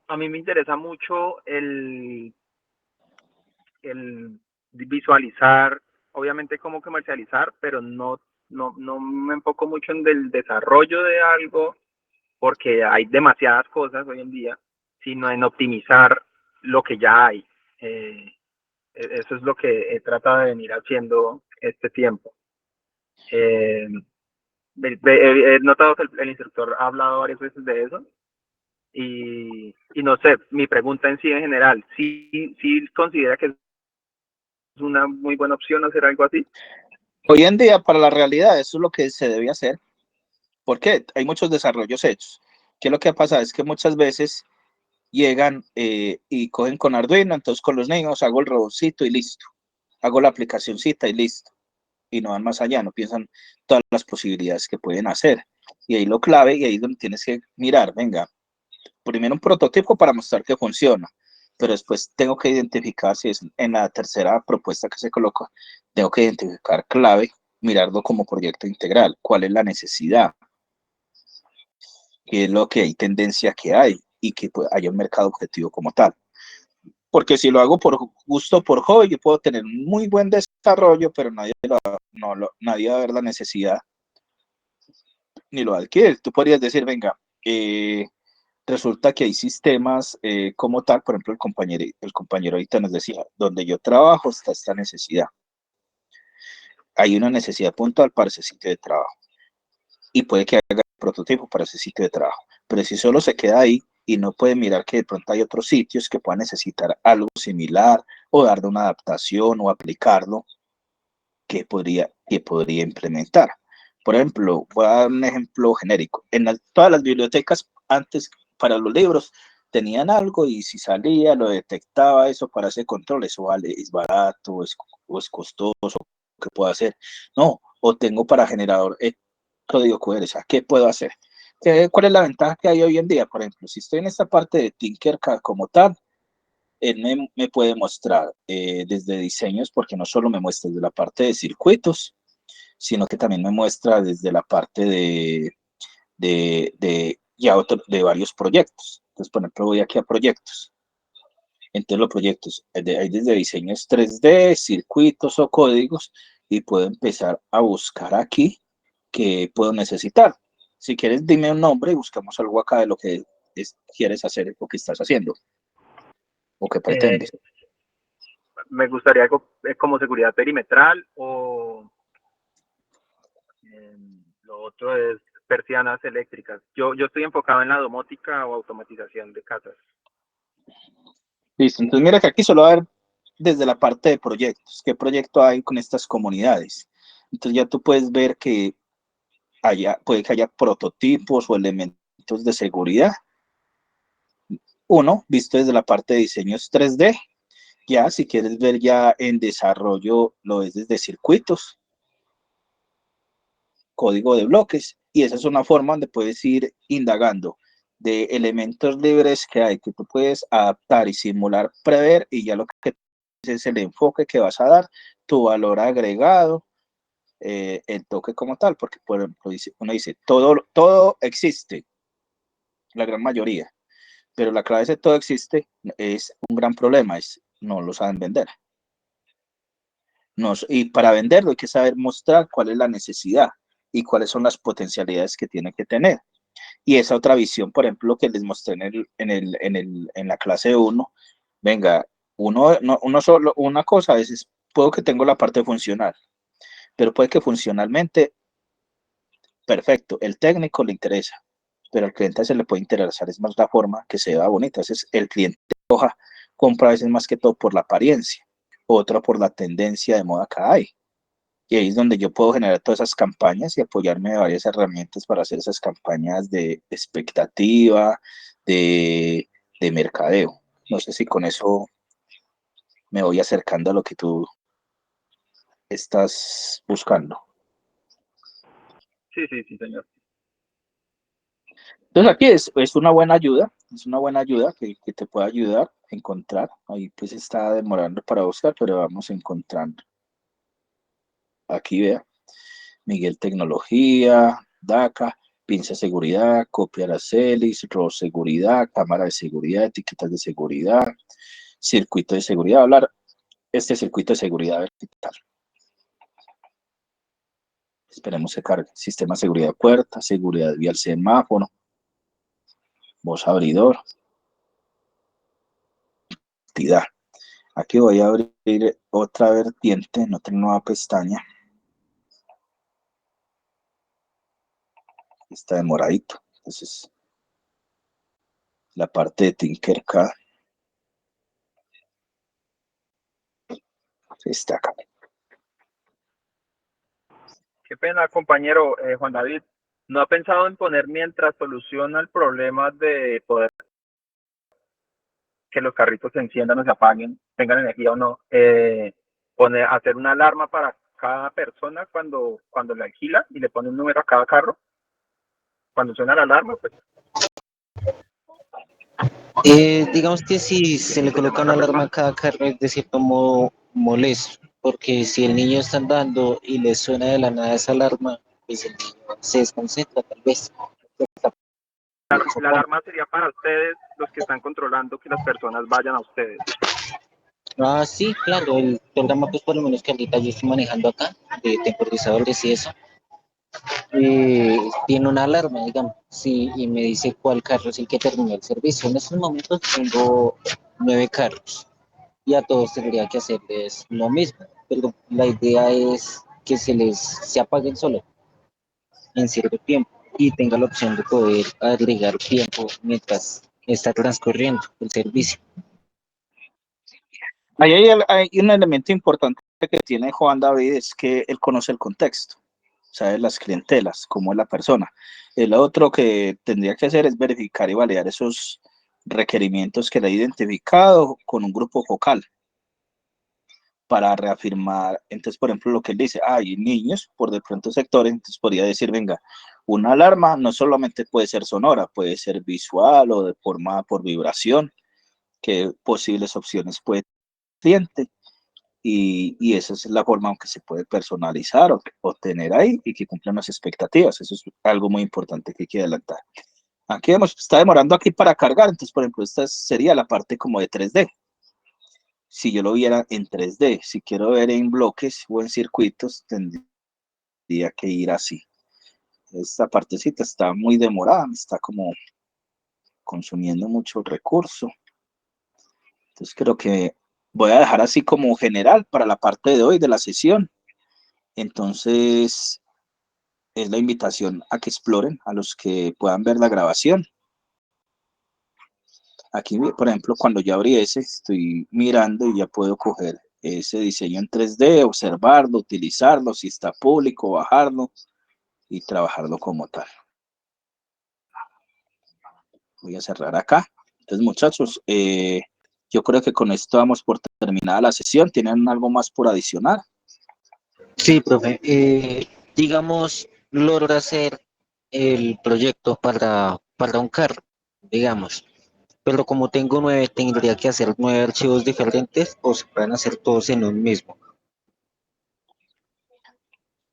Speaker 3: A mí me interesa mucho el visualizar, obviamente cómo comercializar, pero no me enfoco mucho en el desarrollo de algo, porque hay demasiadas cosas hoy en día, sino en optimizar lo que ya hay. Eso es lo que he tratado de venir haciendo este tiempo. He notado que el instructor ha hablado varias veces de eso y no sé, mi pregunta en sí en general, ¿sí considera que es una muy buena opción hacer algo así?
Speaker 1: Hoy en día, para la realidad, eso es lo que se debe hacer, porque hay muchos desarrollos hechos. ¿Qué es lo que pasa? Es que muchas veces llegan y cogen con Arduino, entonces con los niños hago el robotcito y listo. Hago la aplicacioncita y listo. Y no van más allá, no piensan todas las posibilidades que pueden hacer. Y ahí lo clave, y ahí es donde tienes que mirar, venga, primero un prototipo para mostrar que funciona, pero después tengo que identificar si es en la tercera propuesta que se coloca, tengo que identificar clave, mirarlo como proyecto integral, cuál es la necesidad, qué es lo que hay tendencia que hay y que pues, haya un mercado objetivo como tal. Porque si lo hago por gusto, por hobby, yo puedo tener un muy buen desarrollo, pero nadie va a ver la necesidad ni lo adquiere. Tú podrías decir, venga, resulta que hay sistemas como tal, por ejemplo, el compañero ahorita nos decía, donde yo trabajo está esta necesidad. Hay una necesidad puntual para ese sitio de trabajo y puede que haga un prototipo para ese sitio de trabajo, pero si solo se queda ahí y no puede mirar que de pronto hay otros sitios que puedan necesitar algo similar o darle una adaptación o aplicarlo que podría implementar. Por ejemplo, voy a dar un ejemplo genérico. Todas las bibliotecas antes para los libros tenían algo y si salía lo detectaba eso para hacer control, eso vale, es barato, o es costoso, ¿qué puedo hacer? No, o tengo para generador código QR, o sea, ¿qué puedo hacer? ¿Cuál es la ventaja que hay hoy en día? Por ejemplo, si estoy en esta parte de Tinkercad como tal, él me puede mostrar desde diseños, porque no solo me muestra desde la parte de circuitos, sino que también me muestra desde la parte de varios proyectos. Entonces, por ejemplo, voy aquí a proyectos. Entonces, los proyectos hay desde diseños 3D, circuitos o códigos, y puedo empezar a buscar aquí qué puedo necesitar. Si quieres, dime un nombre y buscamos algo acá de lo que quieres hacer o que estás haciendo o que pretendes.
Speaker 3: Me gustaría algo como seguridad perimetral o lo otro es persianas eléctricas. Yo estoy enfocado en la domótica o automatización de casas.
Speaker 1: Listo, entonces mira que aquí solo va a ver desde la parte de proyectos, qué proyecto hay con estas comunidades. Entonces ya tú puedes ver que puede que haya prototipos o elementos de seguridad. Uno, visto desde la parte de diseños 3D, ya si quieres ver ya en desarrollo, lo ves desde circuitos, código de bloques, y esa es una forma donde puedes ir indagando de elementos libres que hay, que tú puedes adaptar y simular, prever, y ya lo que es el enfoque que vas a dar, tu valor agregado, el toque como tal, porque por ejemplo, uno dice, todo existe, la gran mayoría, pero la clave de todo existe es un gran problema, es no lo saben vender. Y para venderlo hay que saber mostrar cuál es la necesidad y cuáles son las potencialidades que tiene que tener. Y esa otra visión, por ejemplo, que les mostré en la clase 1, venga, uno solo, una cosa a veces, puedo que tengo la parte funcional, pero puede que funcionalmente, perfecto, el técnico le interesa, pero al cliente se le puede interesar, es más la forma que se vea bonita. Entonces, el cliente compra a veces más que todo por la apariencia, otra por la tendencia de moda que hay. Y ahí es donde yo puedo generar todas esas campañas y apoyarme de varias herramientas para hacer esas campañas de expectativa, de, de mercadeo. No sé si con eso me voy acercando a lo que tú estás buscando.
Speaker 3: Sí, señor.
Speaker 1: Entonces aquí es una buena ayuda que te puede ayudar a encontrar. Ahí pues está demorando para buscar, pero vamos encontrando. Aquí vea, Miguel Tecnología, DACA, pinza de seguridad, copia Aracelis, RO seguridad, cámara de seguridad, etiquetas de seguridad, circuito de seguridad. Hablar este circuito de seguridad, a ver qué tal. Esperemos que cargue. Sistema de seguridad puerta, seguridad vial semáforo, voz abridor. entidad. Aquí voy a abrir otra vertiente en otra nueva pestaña. Está demoradito. Entonces, la parte de Tinkercad está acá.
Speaker 3: Qué pena, compañero Juan David. ¿No ha pensado en poner mientras soluciona el problema de poder que los carritos se enciendan o se apaguen, tengan energía o no, hacer una alarma para cada persona cuando le alquila y le pone un número a cada carro? Cuando suena la alarma, pues
Speaker 2: Digamos que si se le coloca una alarma a cada carro es de cierto modo molesto, porque si el niño está andando y le suena de la nada esa alarma, pues el niño se desconcentra tal vez.
Speaker 3: la alarma sería para ustedes, los que están controlando que las personas vayan a ustedes.
Speaker 2: Ah, sí, claro, el programa pues por lo menos que ahorita yo estoy manejando acá, de temporizadores y eso, tiene una alarma, digamos, sí, y me dice cuál carro es el que terminó el servicio. En estos momentos tengo 9 carros y a todos tendría que hacerles lo mismo, pero la idea es que se apaguen solo en cierto tiempo y tenga la opción de poder agregar tiempo mientras está transcurriendo el servicio.
Speaker 1: Ahí hay un elemento importante que tiene Juan David, es que él conoce el contexto, sabe las clientelas, cómo es la persona. El otro que tendría que hacer es verificar y validar esos requerimientos que le ha identificado con un grupo focal para reafirmar. Entonces, por ejemplo, lo que él dice, hay niños por de pronto sectores, entonces podría decir, venga, una alarma no solamente puede ser sonora, puede ser visual o de forma por vibración, qué posibles opciones puede tener el cliente. Y esa es la forma en que se puede personalizar o tener ahí y que cumplan las expectativas. Eso es algo muy importante que hay que adelantar. Aquí vemos, está demorando aquí para cargar, entonces, por ejemplo, esta sería la parte como de 3D. Si yo lo viera en 3D, si quiero ver en bloques o en circuitos, tendría que ir así. Esta partecita está muy demorada, me está como consumiendo mucho recurso. Entonces creo que voy a dejar así como general para la parte de hoy de la sesión. Entonces es la invitación a que exploren, a los que puedan ver la grabación. Aquí, por ejemplo, cuando ya abrí ese, estoy mirando y ya puedo coger ese diseño en 3D, observarlo, utilizarlo, si está público, bajarlo y trabajarlo como tal. Voy a cerrar acá. Entonces, muchachos, yo creo que con esto damos por terminada la sesión. ¿Tienen algo más por adicionar?
Speaker 2: Sí, profe. Digamos, logro hacer el proyecto para un carro, digamos. Pero como tengo 9, tendría que hacer 9 archivos diferentes o se pueden hacer todos en un mismo.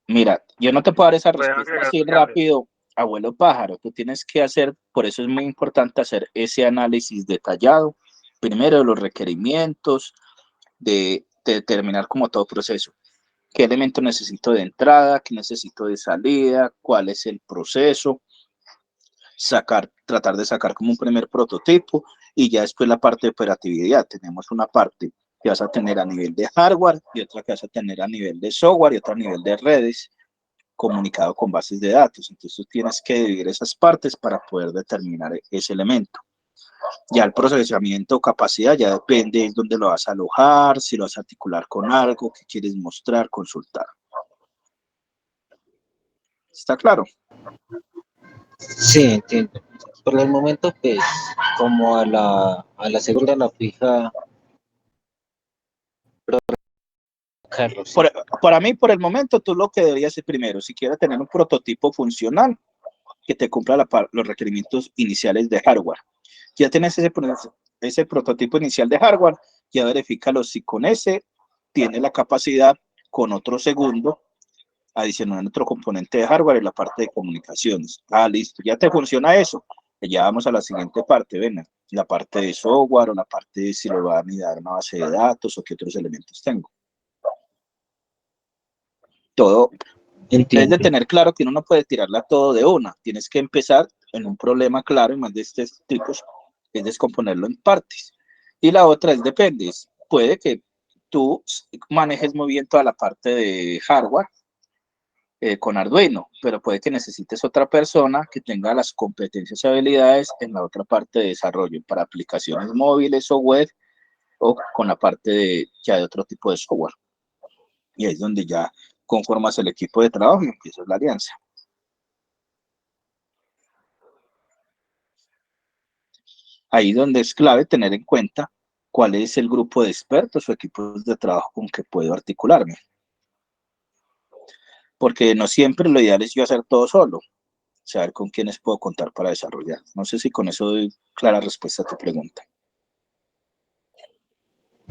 Speaker 1: Mira, yo no te puedo dar esa
Speaker 3: puede
Speaker 1: respuesta
Speaker 3: agregar
Speaker 1: así
Speaker 3: carros.
Speaker 1: rápido, abuelo pájaro. Tú tienes que hacer, por eso es muy importante hacer ese análisis detallado, primero de los requerimientos, de determinar como todo proceso. ¿Qué elemento necesito de entrada? ¿Qué necesito de salida? ¿Cuál es el proceso? Tratar de sacar como un primer prototipo y ya después la parte de operatividad. Tenemos una parte que vas a tener a nivel de hardware y otra que vas a tener a nivel de software y otra a nivel de redes comunicado con bases de datos. Entonces tú tienes que dividir esas partes para poder determinar ese elemento. Ya el procesamiento, capacidad, ya depende de dónde lo vas a alojar, si lo vas a articular con algo, qué quieres mostrar, consultar. ¿Está claro?
Speaker 2: Sí, entiendo. Por el momento, pues, como a la segunda la fija Carlos, sí.
Speaker 1: Para mí, por el momento, tú lo que deberías hacer primero, si quieres tener un prototipo funcional que te cumpla los requerimientos iniciales de hardware. Ya tienes ese prototipo inicial de hardware, ya verifícalo si con ese tiene la capacidad con otro segundo, adicionar otro componente de hardware en la parte de comunicaciones. Ah, listo, ya te funciona eso. Ya vamos a la siguiente parte, ven, la parte de software o la parte de si lo van a dar una base de datos o qué otros elementos tengo. Todo es de
Speaker 2: Entiendo.
Speaker 1: tener claro que uno no puede tirarla todo de una. Tienes que empezar en un problema claro y más de estos tipos, es descomponerlo en partes. Y la otra es depende. Puede que tú manejes muy bien toda la parte de hardware con Arduino, pero puede que necesites otra persona que tenga las competencias y habilidades en la otra parte de desarrollo para aplicaciones móviles o web o con la parte de ya de otro tipo de software. Y ahí es donde ya conformas el equipo de trabajo y empiezas la alianza. Ahí donde es clave tener en cuenta cuál es el grupo de expertos o equipos de trabajo con que puedo articularme. Porque no siempre lo ideal es yo hacer todo solo, saber con quiénes puedo contar para desarrollar. No sé si con eso doy clara respuesta a tu pregunta.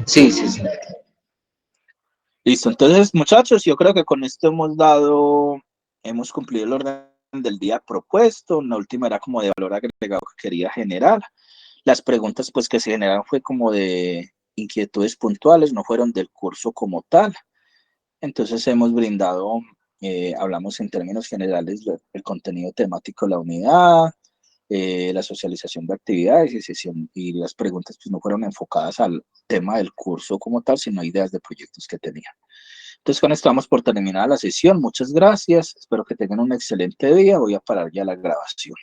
Speaker 2: Sí, sí, sí.
Speaker 1: Listo, entonces muchachos, yo creo que con esto hemos cumplido el orden del día propuesto. La última era como de valor agregado que quería generar. Las preguntas pues que se generaron fue como de inquietudes puntuales, no fueron del curso como tal. Entonces hemos brindado, hablamos en términos generales del contenido temático de la unidad, la socialización de actividades y las preguntas pues no fueron enfocadas al tema del curso como tal, sino ideas de proyectos que tenía. Entonces con esto vamos por terminada la sesión. Muchas gracias. Espero que tengan un excelente día. Voy a parar ya la grabación.